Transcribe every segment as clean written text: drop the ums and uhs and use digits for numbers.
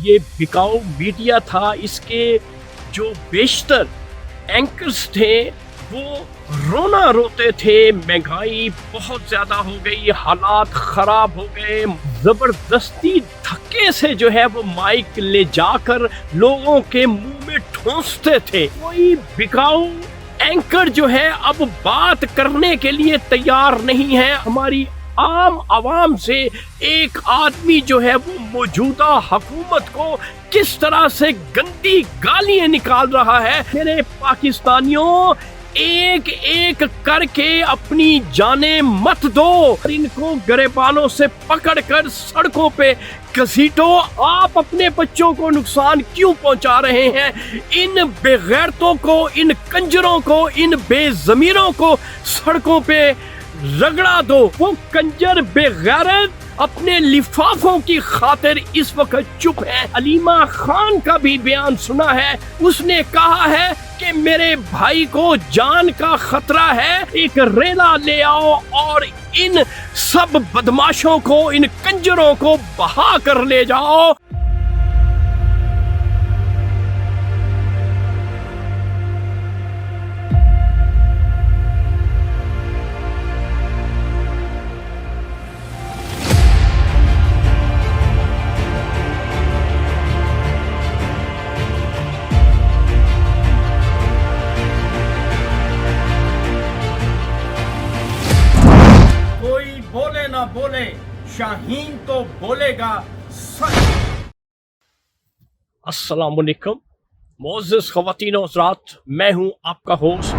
ये बिकाऊ मीडिया था, इसके जो बेशतर एंकर्स थे वो रोना रोते थे। महंगाई बहुत ज़्यादा हो गई, हालात ख़राब हो गए, ज़बरदस्ती धक्के से जो है वो माइक ले जाकर लोगों के मुंह में ठूंसते थे। कोई बिकाऊ एंकर जो है अब बात करने के लिए तैयार नहीं है। हमारी आम आवाम से एक आदमी जो है वो मौजूदा हुकूमत को किस तरह से गंदी गालियां निकाल रहा है। मेरे पाकिस्तानियों, एक एक करके अपनी जाने मत दो, इनको गरेबानों से पकड़कर सड़कों पे घसीटो। आप अपने बच्चों को नुकसान क्यों पहुंचा रहे हैं? इन बेगैरतों को, इन कंजरों को, इन बेज़मीरों को सड़कों पे रगड़ा दो। वो कंजर बेगैरत अपने लिफाफों की खातिर इस वक्त चुप है। अलीमा खान का भी बयान सुना है, उसने कहा है कि मेरे भाई को जान का खतरा है, एक रेला ले आओ और इन सब बदमाशों को, इन कंजरों को बहा कर ले जाओ। बोले ना बोले, शाहीन तो बोलेगा सच। अस्सलाम वालेकुम मोअज़्ज़ज़ ख़वातीन और हज़रात, मैं हूं आपका होस्ट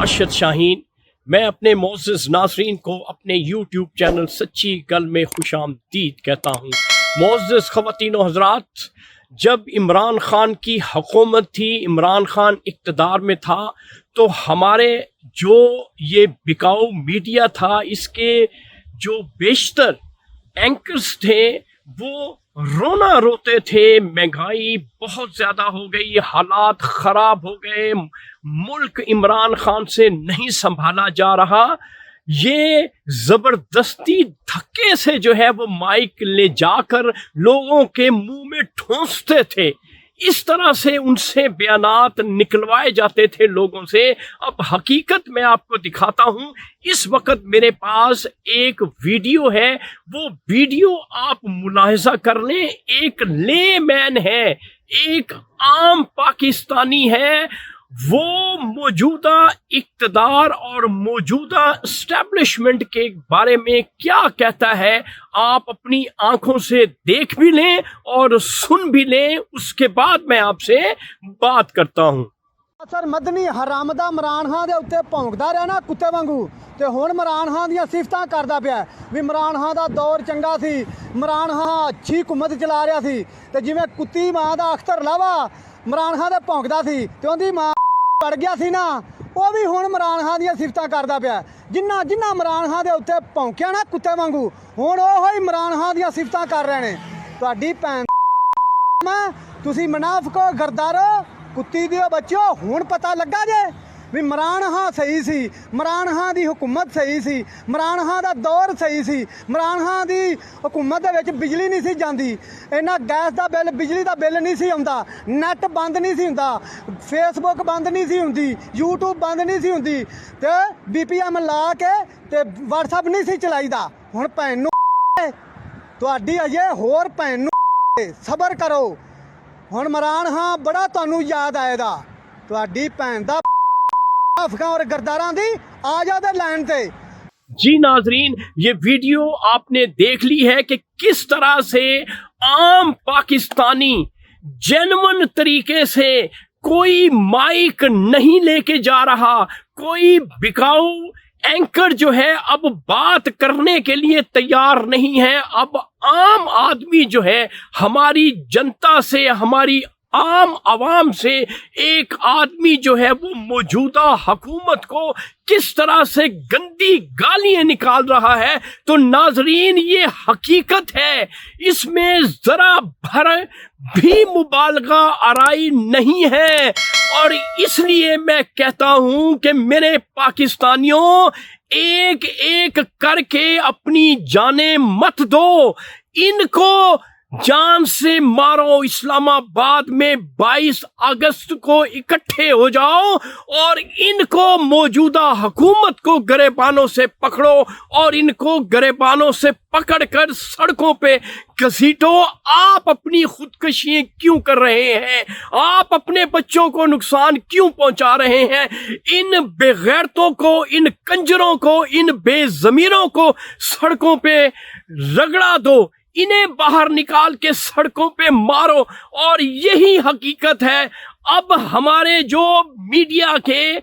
अरशद शाहीन। मैं अपने मोअज़्ज़ज़ नाज़रीन को अपने यूट्यूब चैनल सच्ची गल में खुशामदीद कहता हूं। मोअज़्ज़ज़ ख़वातीन और हज़रात, जब इमरान खान की हुकूमत थी, इमरान खान इक़्तिदार में था, तो हमारे जो ये बिकाऊ मीडिया था, इसके जो बेशतर एंकर्स थे वो रोना रोते थे। महंगाई बहुत ज़्यादा हो गई, हालात ख़राब हो गए, मुल्क इमरान खान से नहीं संभाला जा रहा। ये ज़बरदस्ती धक्के से जो है वो माइक ले जाकर लोगों के मुंह में ठूंसते थे। इस तरह से उनसे बयानात निकलवाए जाते थे लोगों से। अब हकीकत मैं आपको दिखाता हूं। इस वक्त मेरे पास एक वीडियो है, वो वीडियो आप मुलाहिजा कर लें। एक लेमैन है, एक आम पाकिस्तानी है, वो मौजूदा इक़्तिदार और मौजूदा एस्टेब्लिशमेंट के बारे में क्या कहता है, आप अपनी आंखों से देख भी लें और सुन भी लें। उसके बाद मैं आपसे बात करता हूं। सर मदनी हरामदा इमरान खान दे उत्ते भौंकदा रहा ना कुत्ते वांगू, ते हुण इमरान खान दी सिफतां करदा पिया भी इमरान खान दा दौर चंगा सी, इमरान खान अच्छी हुकूमत चला रहा सी। ते जिवें कुत्ती मां दा अख्तर लावा इमरान खान दे भौंकदा सी ते उहदी मां पड़ गया सी ना, वो भी हुण इमरान खान दी सिफतां करदा पिया। जिन्ना जिन्ना इमरान खान दे उत्ते भौंकिया ना कुत्ते वांगू, हुण ओह इमरान खान दी सिफतां कर रहे ने। तुहाडी भैन तुसीं मुनाफिको गरदारो कुत्ती दियो बच्चो, हुण पता लगा जे भी इमरान खान सही सी, इमरान खान दी हुकूमत सही सी, इमरान खान दा दौर सही सी। इमरान खान दी हुकूमत दे विच बिजली नहीं सी जांदी, इन्ना गैस दा बिल, बिजली दा बिल नहीं सी आउंदा, नैट बंद नहीं सी हुंदा, फेसबुक बंद नहीं सी हुंदी, यूट्यूब बंद नहीं सी हुंदी, ते BPM ला के ते WhatsApp नहीं सी चलाईदा। हुण भैन नूं तुहाडी अजे होर भैन नूं सबर करो। हुण इमरान खान बड़ा तुहानूं याद आएगा, तुहाडी भैन दा और गरदारां दी आ जादे लैन ते। जी नाजरीन, ये वीडियो आपने देख ली है कि किस तरह से आम पाकिस्तानी जेन्युइन तरीके से कोई माइक नहीं लेके जा रहा, कोई बिकाऊ एंकर जो है अब बात करने के लिए तैयार नहीं है। अब आम आदमी जो है, हमारी जनता से, हमारी आम आवाम से एक आदमी जो है वो मौजूदा हुकूमत को किस तरह से गंदी गालियां निकाल रहा है। तो नाजरीन, ये हकीकत है, इसमें जरा भर भी मुबालगा आराई नहीं है। और इसलिए मैं कहता हूं कि मेरे पाकिस्तानियों, एक एक करके अपनी जाने मत दो, इनको जान से मारो, इस्लामाबाद में 22 अगस्त को इकट्ठे हो जाओ और इनको मौजूदा हुकूमत को गिरेबानों से पकड़ो और इनको गिरेबानों से पकड़कर सड़कों पे घसीटो। आप अपनी खुदकुशी क्यों कर रहे हैं? आप अपने बच्चों को नुकसान क्यों पहुंचा रहे हैं? इन बेगैरतों को, इन कंजरों को, इन बेजमीरों को सड़कों पे रगड़ा दो, इन्हें बाहर निकाल के सड़कों पे मारो। और यही हकीकत है। अब हमारे जो मीडिया के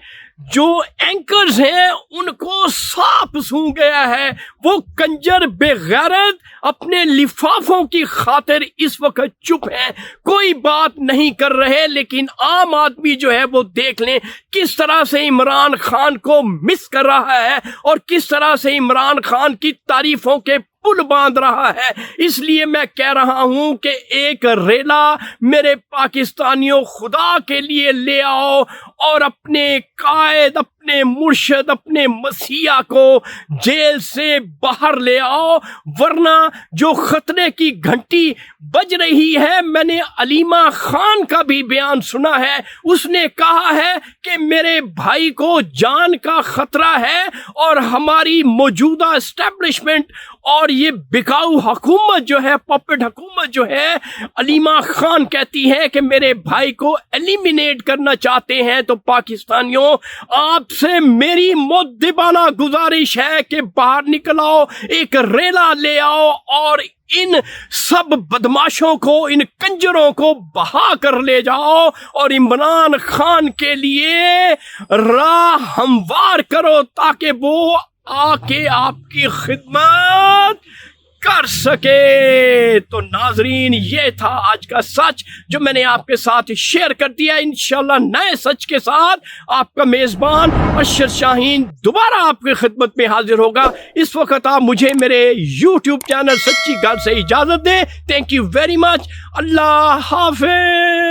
जो एंकर्स हैं उनको साफ सूंघ गया है। वो कंजर बेगैरत अपने लिफाफों की खातिर इस वक्त चुप हैं, कोई बात नहीं कर रहे। लेकिन आम आदमी जो है वो देख लें किस तरह से इमरान खान को मिस कर रहा है और किस तरह से इमरान खान की तारीफों के पुल बांध रहा है। इसलिए मैं कह रहा हूं कि एक रेला मेरे पाकिस्तानियों खुदा के लिए ले आओ और अपने कायद, अपने मुर्शद, अपने मसीहा को जेल से बाहर ले आओ, वरना जो खतरे की घंटी बज रही है। मैंने अलीमा खान का भी बयान सुना है, उसने कहा है कि मेरे भाई को जान का खतरा है और हमारी मौजूदा एस्टेब्लिशमेंट और ये बिकाऊ हुकूमत जो है, पपेट हुकूमत जो है, अलीमा खान कहती है कि मेरे भाई को एलिमिनेट करना चाहते हैं। तो पाकिस्तानियों, आपसे मेरी मुद्दिबाना गुजारिश है कि बाहर निकल आओ, एक रेला ले आओ और इन सब बदमाशों को, इन कंजरों को बहा कर ले जाओ और इमरान खान के लिए राह हमवार करो ताकि वो आके आपकी खिदमत कर सके। तो नाजरीन, ये था आज का सच जो मैंने आपके साथ शेयर कर दिया। इंशाल्लाह नए सच के साथ आपका मेजबान अशर शाहीन दोबारा आपकी खिदमत में हाजिर होगा। इस वक्त आप मुझे मेरे YouTube चैनल सच्ची गल से इजाजत दें। Thank you very much. Allah Hafiz.